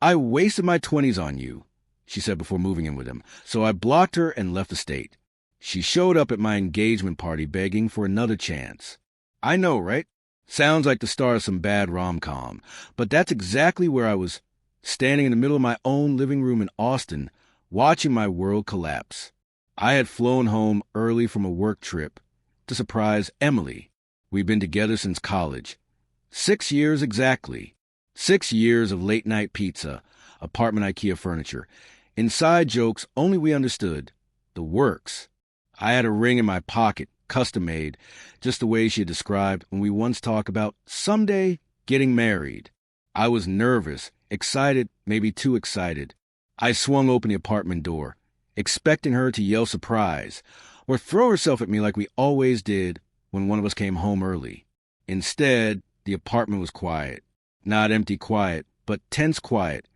I wasted my 20s on you, she said before moving in with him, so I blocked her and left the state. She showed up at my engagement party begging for another chance. I know, right? Sounds like the star of some bad rom-com, but that's exactly where I was, standing in the middle of my own living room in Austin, watching my world collapse. I had flown home early from a work trip to surprise Emily. We'd been together since college. 6 years exactly. 6 years of late-night pizza, apartment IKEA furniture, inside jokes only we understood, the works. I had a ring in my pocket, custom-made, just the way she had described when we once talked about someday getting married. I was nervous, excited, maybe too excited. I swung open the apartment door, expecting her to yell surprise or throw herself at me like we always did when one of us came home early. Instead, the apartment was quiet. Not empty quiet, but tense quiet,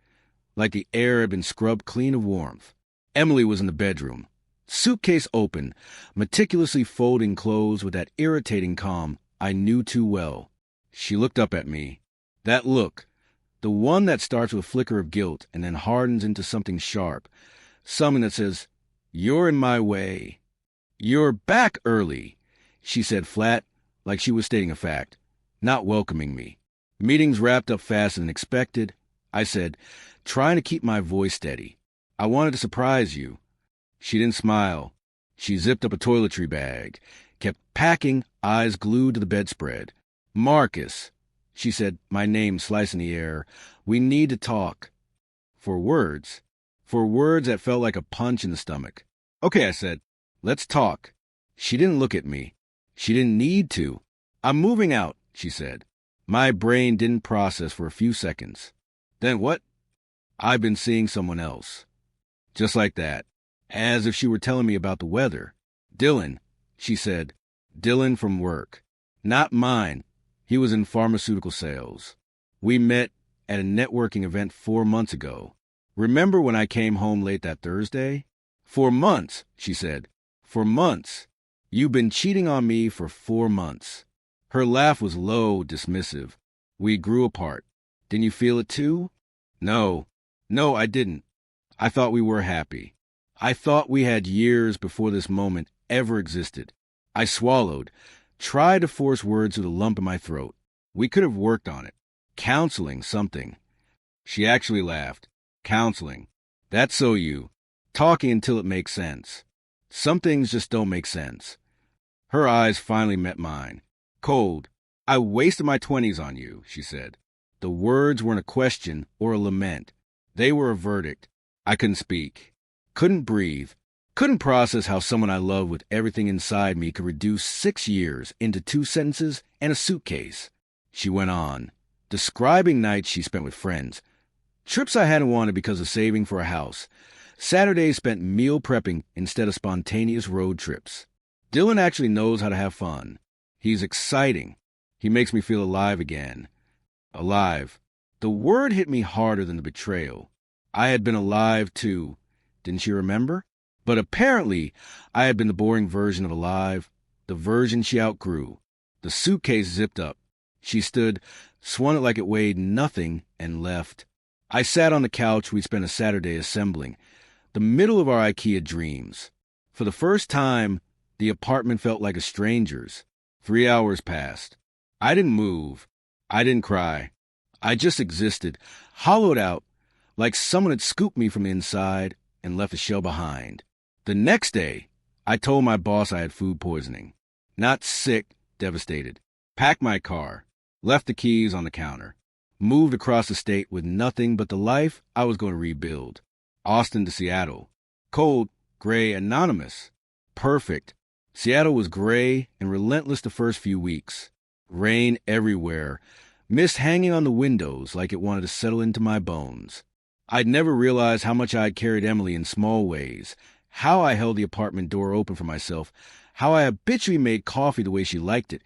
like the air had been scrubbed clean of warmth. Emily was in the bedroom, suitcase open, meticulously folding clothes with that irritating calm I knew too well. She looked up at me. That look, the one that starts with a flicker of guilt and then hardens into something sharp, something that says, "You're in my way." "You're back early," she said flat, like she was stating a fact, not welcoming me. Meetings wrapped up faster than expected, I said, trying to keep my voice steady. "I wanted to surprise you." She didn't smile. She zipped up a toiletry bag, kept packing, eyes glued to the bedspread. "Marcus," she said, my name sliced in the air, "we need to talk." For words that felt like a punch in the stomach. "Okay," I said, "let's talk." She didn't look at me. She didn't need to. "I'm moving out," she said. My brain didn't process for a few seconds. "Then what?" "I've been seeing someone else." Just like that, as if she were telling me about the weather. "Dylan," she said. "Dylan from work. Not mine. He was in pharmaceutical sales. We met at a networking event 4 months ago. Remember when I came home late that Thursday? 4 months," she said. "For months. You've been cheating on me for 4 months." Her laugh was low, dismissive. "We grew apart. Didn't you feel it too?" No, I didn't. I thought we were happy. I thought we had years before this moment ever existed. I swallowed, tried to force words through the lump in my throat. We could have worked on it. Counseling, something. She actually laughed. "Counseling. That's so you. Talking until it makes sense. Some things just don't make sense." Her eyes finally met mine. "Cold. I wasted my 20s on you," she said. The words weren't a question or a lament. They were a verdict. I couldn't speak. Couldn't breathe. Couldn't process how someone I loved with everything inside me could reduce 6 years into 2 sentences and a suitcase. She went on, describing nights she spent with friends. Trips I hadn't wanted because of saving for a house. Saturdays spent meal prepping instead of spontaneous road trips. "Dylan actually knows how to have fun. He's exciting. He makes me feel alive again." Alive. The word hit me harder than the betrayal. I had been alive, too. Didn't she remember? But apparently, I had been the boring version of alive, the version she outgrew. The suitcase zipped up. She stood, swung it like it weighed nothing, and left. I sat on the couch we spent a Saturday assembling, the middle of our IKEA dreams. For the first time, the apartment felt like a stranger's. 3 hours passed. I didn't move. I didn't cry. I just existed, hollowed out, like someone had scooped me from the inside and left a shell behind. The next day, I told my boss I had food poisoning. Not sick, devastated. Packed my car, left the keys on the counter, moved across the state with nothing but the life I was going to rebuild. Austin to Seattle. Cold, gray, anonymous. Perfect. Seattle was gray and relentless the first few weeks. Rain everywhere. Mist hanging on the windows like it wanted to settle into my bones. I'd never realized how much I'd carried Emily in small ways, how I held the apartment door open for myself, how I habitually made coffee the way she liked it,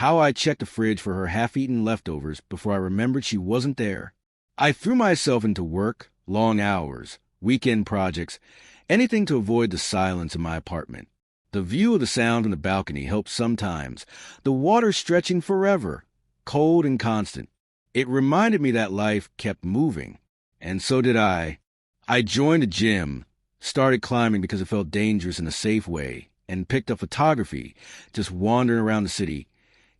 how I checked the fridge for her half-eaten leftovers before I remembered she wasn't there. I threw myself into work, long hours, weekend projects, anything to avoid the silence in my apartment. The view of the sound from the balcony helped sometimes, the water stretching forever, cold and constant. It reminded me that life kept moving. And so did I. I joined a gym, started climbing because it felt dangerous in a safe way, and picked up photography, just wandering around the city,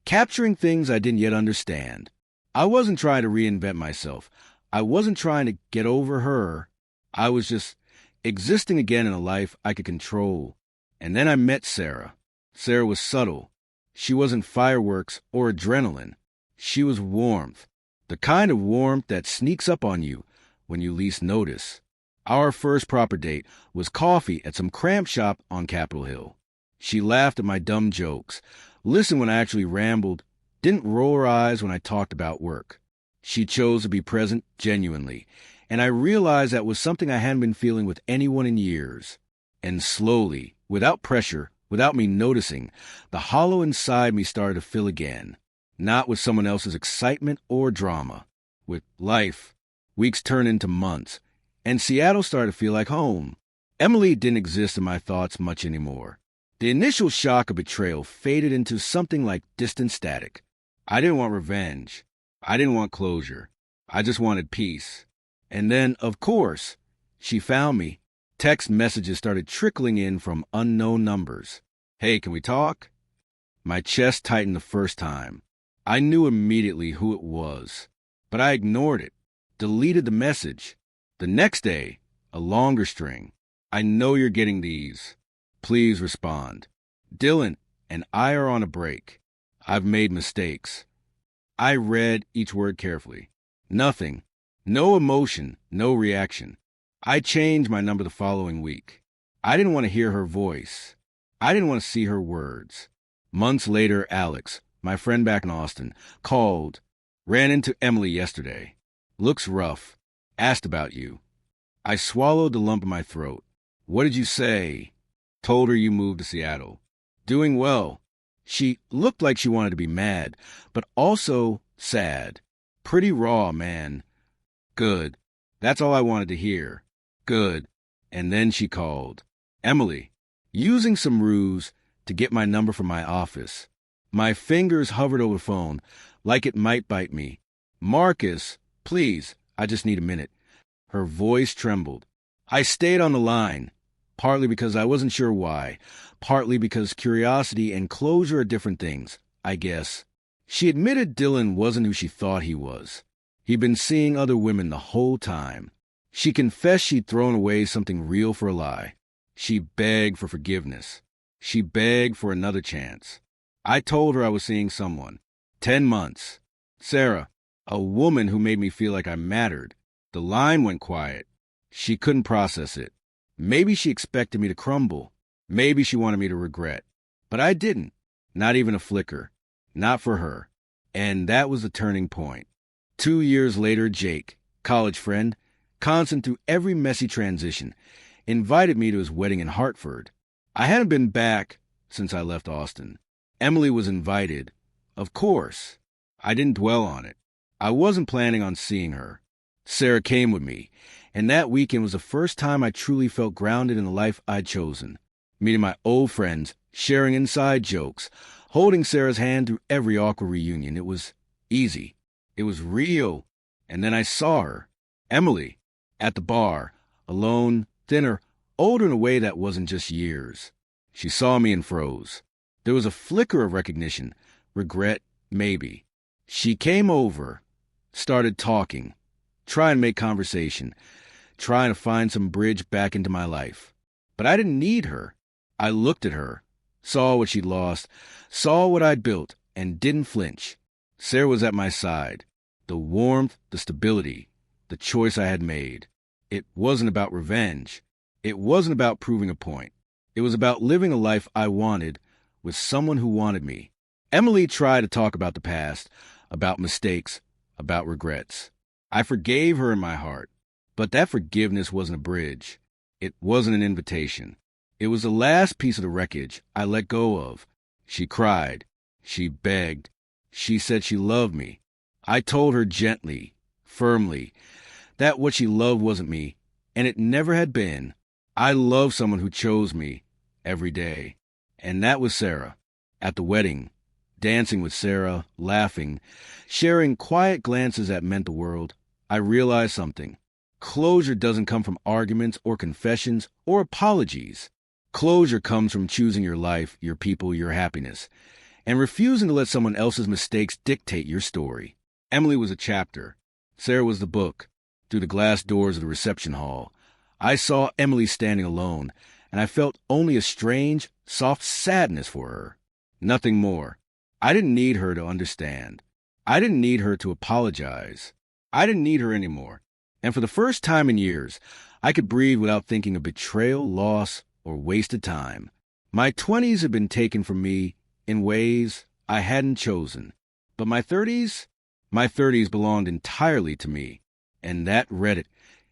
capturing things I didn't yet understand. I wasn't trying to reinvent myself. I wasn't trying to get over her. I was just existing again in a life I could control. And then I met Sarah. Sarah was subtle. She wasn't fireworks or adrenaline. She was warmth. The kind of warmth that sneaks up on you when you least notice. Our first proper date was coffee at some cramp shop on Capitol Hill. She laughed at my dumb jokes, listened when I actually rambled, didn't roll her eyes when I talked about work. She chose to be present genuinely, and I realized that was something I hadn't been feeling with anyone in years. And slowly, without pressure, without me noticing, the hollow inside me started to fill again. Not with someone else's excitement or drama. With life. Weeks turned into months, and Seattle started to feel like home. Emily didn't exist in my thoughts much anymore. The initial shock of betrayal faded into something like distant static. I didn't want revenge. I didn't want closure. I just wanted peace. And then, of course, she found me. Text messages started trickling in from unknown numbers. Hey, can we talk? My chest tightened the first time. I knew immediately who it was, but I ignored it, deleted the message. The next day, a longer string. I know you're getting these. Please respond. Dylan and I are on a break. I've made mistakes. I read each word carefully. Nothing. No emotion, no reaction. I changed my number the following week. I didn't want to hear her voice. I didn't want to see her words. Months later, Alex, my friend back in Austin, called. Ran into Emily yesterday. Looks rough. Asked about you. I swallowed the lump in my throat. What did you say? Told her you moved to Seattle. Doing well. She looked like she wanted to be mad, but also sad. Pretty raw, man. Good. That's all I wanted to hear. Good. And then she called. Emily, using some ruse to get my number from my office. My fingers hovered over the phone, like it might bite me. Marcus, please, I just need a minute. Her voice trembled. I stayed on the line, partly because I wasn't sure why, partly because curiosity and closure are different things, I guess. She admitted Dylan wasn't who she thought he was. He'd been seeing other women the whole time. She confessed she'd thrown away something real for a lie. She begged for forgiveness. She begged for another chance. I told her I was seeing someone. 10 months. Sarah, a woman who made me feel like I mattered. The line went quiet. She couldn't process it. Maybe she expected me to crumble. Maybe she wanted me to regret. But I didn't. Not even a flicker. Not for her. And that was the turning point. 2 years later, Jake, college friend, constant through every messy transition, invited me to his wedding in Hartford. I hadn't been back since I left Austin. Emily was invited. Of course. I didn't dwell on it. I wasn't planning on seeing her. Sarah came with me, and that weekend was the first time I truly felt grounded in the life I'd chosen. Meeting my old friends, sharing inside jokes, holding Sarah's hand through every awkward reunion. It was easy. It was real. And then I saw her, Emily, at the bar, alone, thinner, older in a way that wasn't just years. She saw me and froze. There was a flicker of recognition, regret, maybe. She came over, started talking, trying to make conversation, trying to find some bridge back into my life. But I didn't need her. I looked at her, saw what she'd lost, saw what I'd built, and didn't flinch. Sarah was at my side. The warmth, the stability, the choice I had made. It wasn't about revenge. It wasn't about proving a point. It was about living a life I wanted with someone who wanted me. Emily tried to talk about the past, about mistakes, about regrets. I forgave her in my heart, but that forgiveness wasn't a bridge. It wasn't an invitation. It was the last piece of the wreckage I let go of. She cried. She begged. She said she loved me. I told her gently, firmly, that what she loved wasn't me, and it never had been. I loved someone who chose me every day. And that was Sarah. At the wedding, dancing with Sarah, laughing, sharing quiet glances that meant the world, I realized something. Closure doesn't come from arguments or confessions or apologies. Closure comes from choosing your life, your people, your happiness, and refusing to let someone else's mistakes dictate your story. Emily was a chapter. Sarah was the book. Through the glass doors of the reception hall, I saw Emily standing alone, and I felt only a strange, soft sadness for her. Nothing more. I didn't need her to understand. I didn't need her to apologize. I didn't need her anymore. And for the first time in years, I could breathe without thinking of betrayal, loss, or wasted time. My 20s had been taken from me in ways I hadn't chosen. But my 30s belonged entirely to me. And that Reddit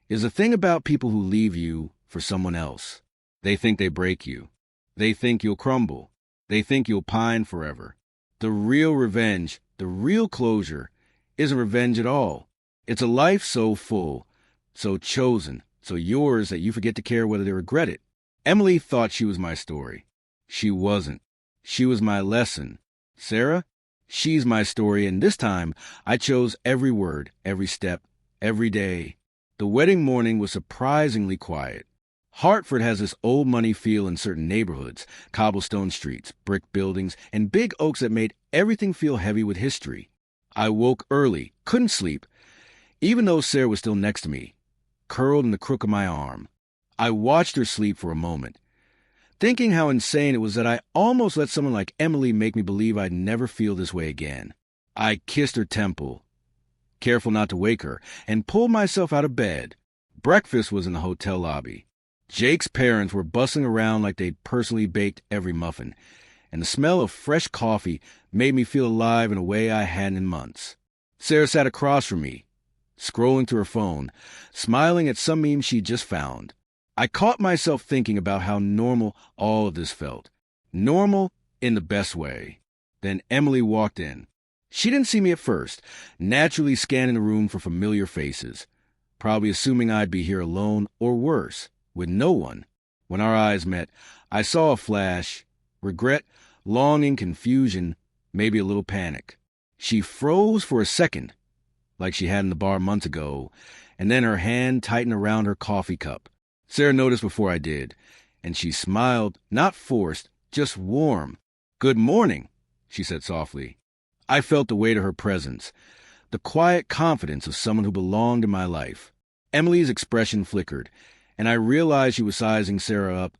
is the thing about people who leave you for someone else. They think they break you. They think you'll crumble. They think you'll pine forever. The real revenge, the real closure, isn't revenge at all. It's a life so full, so chosen, so yours that you forget to care whether they regret it. Emily thought she was my story. She wasn't. She was my lesson. Sarah? She's my story, and this time I chose every word, every step, every day. The wedding morning was surprisingly quiet. Hartford has this old money feel in certain neighborhoods, cobblestone streets, brick buildings, and big oaks that made everything feel heavy with history. I woke early, couldn't sleep, even though Sarah was still next to me, curled in the crook of my arm. I watched her sleep for a moment, thinking how insane it was that I almost let someone like Emily make me believe I'd never feel this way again. I kissed her temple, careful not to wake her, and pulled myself out of bed. Breakfast was in the hotel lobby. Jake's parents were bustling around like they'd personally baked every muffin, and the smell of fresh coffee made me feel alive in a way I hadn't in months. Sarah sat across from me, scrolling through her phone, smiling at some meme she'd just found. I caught myself thinking about how normal all of this felt. Normal in the best way. Then Emily walked in. She didn't see me at first, naturally scanning the room for familiar faces, probably assuming I'd be here alone or worse, with no one. When our eyes met, I saw a flash, regret, longing, confusion, maybe a little panic. She froze for a second, like she had in the bar months ago, and then her hand tightened around her coffee cup. Sarah noticed before I did, and she smiled, not forced, just warm. "Good morning," she said softly. I felt the weight of her presence, the quiet confidence of someone who belonged in my life. Emily's expression flickered, and I realized she was sizing Sarah up,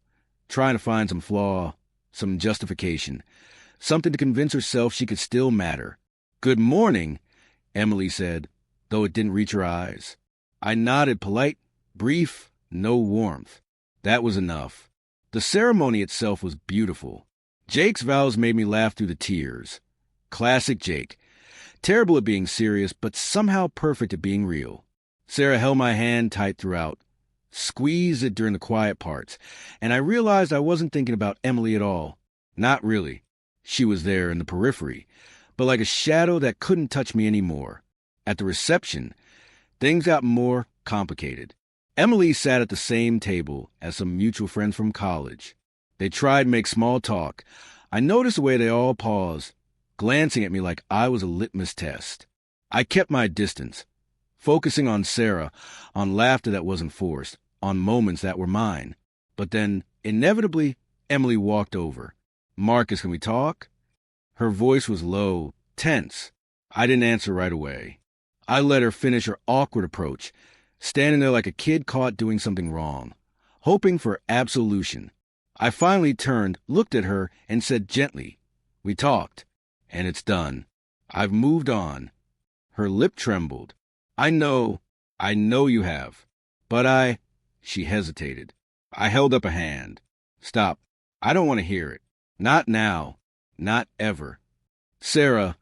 trying to find some flaw, some justification, something to convince herself she could still matter. "Good morning," Emily said, though it didn't reach her eyes. I nodded, polite, brief, no warmth. That was enough. The ceremony itself was beautiful. Jake's vows made me laugh through the tears. Classic Jake. Terrible at being serious, but somehow perfect at being real. Sarah held my hand tight throughout, squeezed it during the quiet parts, and I realized I wasn't thinking about Emily at all. Not really. She was there in the periphery, but like a shadow that couldn't touch me anymore. At the reception, things got more complicated. Emily sat at the same table as some mutual friends from college. They tried to make small talk. I noticed the way they all paused, glancing at me like I was a litmus test. I kept my distance, focusing on Sarah, on laughter that wasn't forced, on moments that were mine. But then, inevitably, Emily walked over. "Marcus, can we talk?" Her voice was low, tense. I didn't answer right away. I let her finish her awkward approach, standing there like a kid caught doing something wrong, hoping for absolution. I finally turned, looked at her, and said gently, "We talked, and it's done. I've moved on." Her lip trembled. I know you have. But She hesitated. I held up a hand. "Stop. I don't want to hear it. Not now. Not ever." Sarah,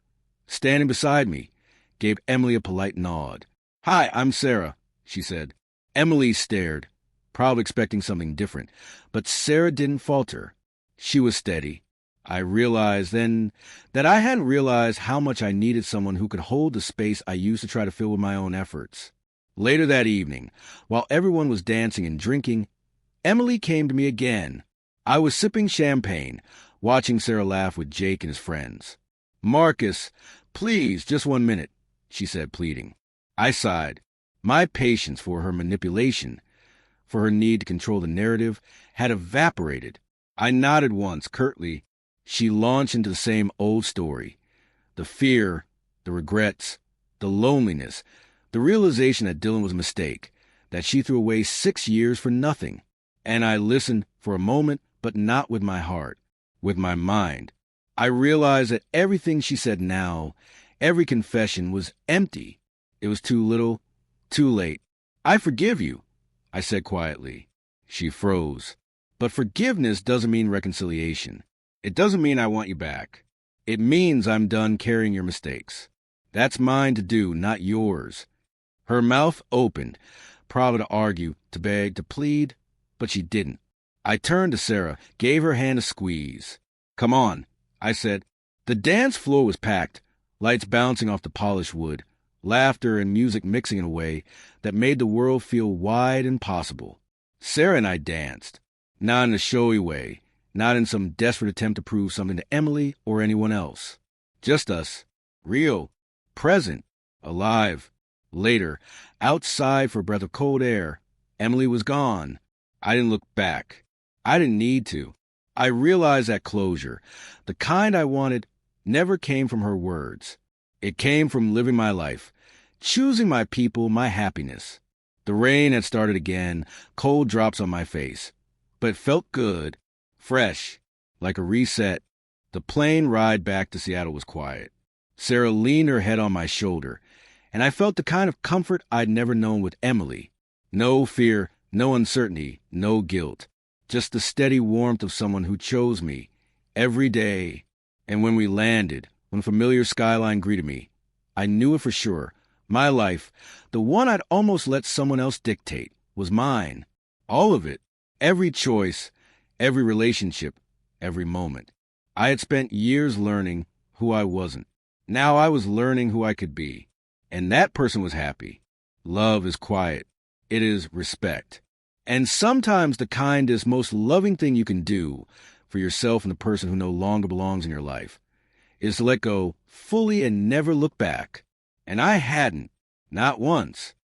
standing beside me, gave Emily a polite nod. "Hi, I'm Sarah," she said. Emily stared, probably expecting something different, but Sarah didn't falter. She was steady. I realized then that I hadn't realized how much I needed someone who could hold the space I used to try to fill with my own efforts. Later that evening, while everyone was dancing and drinking, Emily came to me again. I was sipping champagne, watching Sarah laugh with Jake and his friends. "Marcus, please, just 1 minute," she said, pleading. I sighed. My patience for her manipulation, for her need to control the narrative, had evaporated. I nodded once, curtly. She launched into the same old story. The fear, the regrets, the loneliness, the realization that Dylan was a mistake, that she threw away 6 years for nothing. And I listened for a moment, but not with my heart, with my mind. I realized that everything she said now, every confession, was empty. It was too little, too late. I forgive you, I said quietly. She froze. But forgiveness doesn't mean reconciliation. It doesn't mean I want you back. It means I'm done carrying your mistakes. That's mine to do, not yours. Her mouth opened, probably to argue, to beg, to plead, but she didn't. I turned to Sarah, gave her hand a squeeze. Come on, I said. The dance floor was packed, lights bouncing off the polished wood, laughter and music mixing in a way that made the world feel wide and possible. Sarah and I danced, not in a showy way, not in some desperate attempt to prove something to Emily or anyone else. Just us, real, present, alive. Later, outside for a breath of cold air, Emily was gone. I didn't look back. I didn't need to. I realized that closure, the kind I wanted, never came from her words. It came from living my life, choosing my people, my happiness. The rain had started again, cold drops on my face. But it felt good, fresh, like a reset. The plane ride back to Seattle was quiet. Sarah leaned her head on my shoulder, and I felt the kind of comfort I'd never known with Emily. No fear, no uncertainty, no guilt. Just the steady warmth of someone who chose me every day. And when we landed, when a familiar skyline greeted me, I knew it for sure. My life, the one I'd almost let someone else dictate, was mine. All of it. Every choice, every relationship, every moment. I had spent years learning who I wasn't. Now I was learning who I could be. And that person was happy. Love is quiet. It is respect. And sometimes the kindest, most loving thing you can do for yourself and the person who no longer belongs in your life is to let go fully and never look back. And I hadn't, not once.